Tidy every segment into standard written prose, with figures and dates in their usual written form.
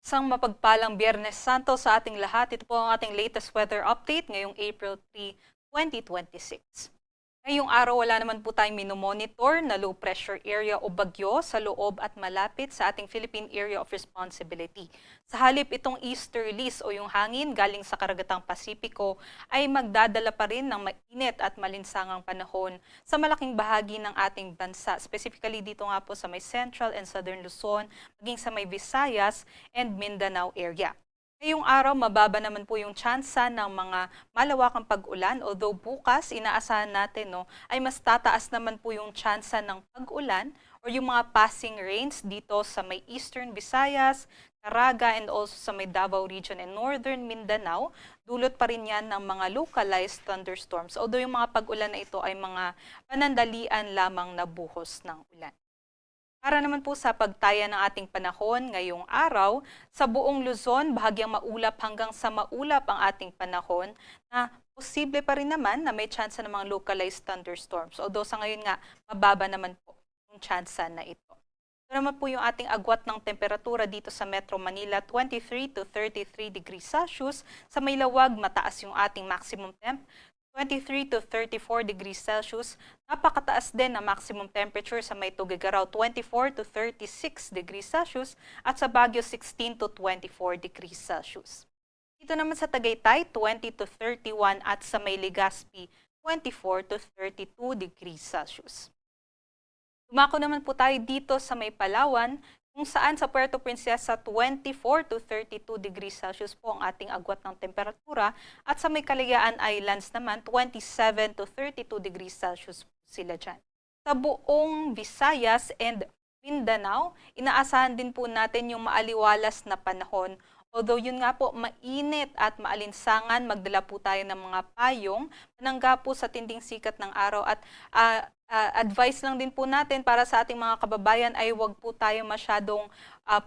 Isang mapagpalang Biyernes Santo sa ating lahat. Ito po ang ating latest weather update ngayong April 3, 2026. Ngayong araw wala naman po tayong minomonitor na low pressure area o bagyo sa loob at malapit sa ating Philippine Area of Responsibility. Sa halip itong easterlies o yung hangin galing sa karagatang Pasipiko ay magdadala pa rin ng mainit at malinsangang panahon sa malaking bahagi ng ating bansa. Specifically dito nga po sa may Central and Southern Luzon, maging sa may Visayas and Mindanao area. Ngayong araw, mababa naman po yung tsansa ng mga malawakang pag-ulan. Although bukas, inaasahan natin ay mas tataas naman po yung tsansa ng pag-ulan or yung mga passing rains dito sa may Eastern Visayas, Caraga, and also sa may Davao Region and Northern Mindanao. Dulot pa rin yan ng mga localized thunderstorms. Although yung mga pag-ulan na ito ay mga panandalian lamang na buhos ng ulan. Para naman po sa pagtaya ng ating panahon ngayong araw, sa buong Luzon, bahagyang maulap hanggang sa maulap ang ating panahon na posible pa rin naman na may tsansa ng mga localized thunderstorms. Although sa ngayon nga, mababa naman po yung tsansa na ito. Ito naman po yung ating agwat ng temperatura dito sa Metro Manila, 23 to 33 degrees Celsius. Sa Maylawag, mataas yung ating maximum temp, 23 to 34 degrees Celsius. Napakataas din ang maximum temperature sa may Tuguegarao, 24 to 36 degrees Celsius at sa Baguio, 16 to 24 degrees Celsius. Dito naman sa Tagaytay, 20 to 31 at sa may Legazpi, 24 to 32 degrees Celsius. Dumako naman po tayo dito sa may Palawan, kung saan sa Puerto Princesa 24 to 32 degrees Celsius po ang ating agwat ng temperatura at sa may Kalayaan Islands naman 27 to 32 degrees Celsius po sila dyan. Sa buong Visayas and Mindanao, inaasahan din po natin yung maaliwalas na panahon. Although yun nga po, mainit at maalinsangan, magdala po tayo ng mga payong, panangga po sa tinding sikat ng araw at advice lang din po natin para sa ating mga kababayan ay huwag po tayo masyadong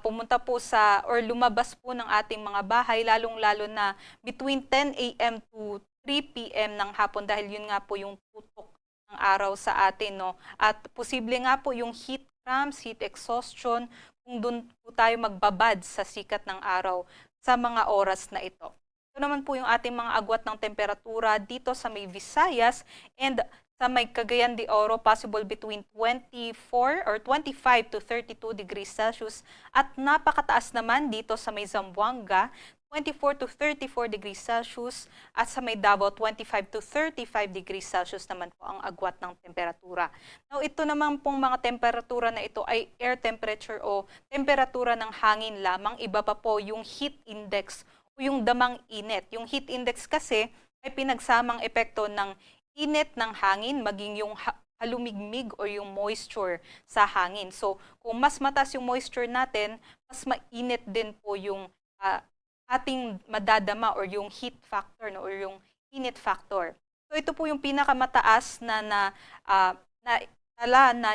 pumunta po sa or lumabas po ng ating mga bahay, lalong-lalo na between 10 a.m. to 3 p.m. ng hapon dahil yun nga po yung putok ng araw sa atin. At posible nga po yung heat cramps, heat exhaustion, kung doon po tayo magbabad sa sikat ng araw sa mga oras na ito. Ito naman po yung ating mga agwat ng temperatura dito sa may Visayas and sa may Cagayan de Oro, possible between 24 or 25 to 32 degrees Celsius at napakataas naman dito sa may Zamboanga, 24 to 34 degrees Celsius at sa may Davao, 25 to 35 degrees Celsius naman po ang agwat ng temperatura. Now, ito naman pong mga temperatura na ito ay air temperature o temperatura ng hangin lamang. Iba pa po yung heat index o yung damang init. Yung heat index kasi ay pinagsamang epekto ng init ng hangin maging yung halumigmig o yung moisture sa hangin. So, kung mas mataas yung moisture natin, mas mainit din po yung ating madadama or yung heat factor or yung init factor. So, ito po yung pinakamataas na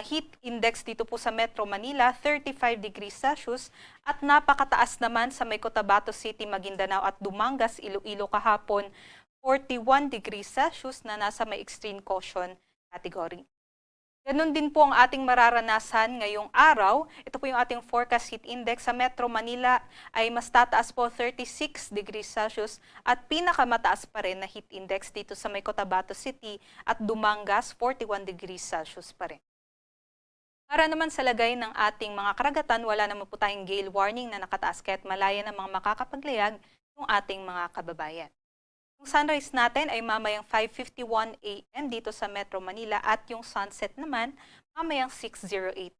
heat index dito po sa Metro Manila, 35 degrees Celsius at napakataas naman sa may Cotabato City, Maguindanao at Dumangas, Iloilo kahapon, 41 degrees Celsius na nasa may extreme caution category. Ganun din po ang ating mararanasan ngayong araw. Ito po yung ating forecast heat index. Sa Metro Manila ay mas tataas po 36 degrees Celsius at pinakamataas pa rin na heat index dito sa may Cotabato City at Dumangas, 41 degrees Celsius pa rin. Para naman sa lagay ng ating mga karagatan, wala naman po tayong gale warning na nakataas kaya't malaya ng mga makakapaglayag ng ating mga kababayan. Yung sunrise natin ay mamayang 5:51 a.m. dito sa Metro Manila at yung sunset naman mamayang 6:08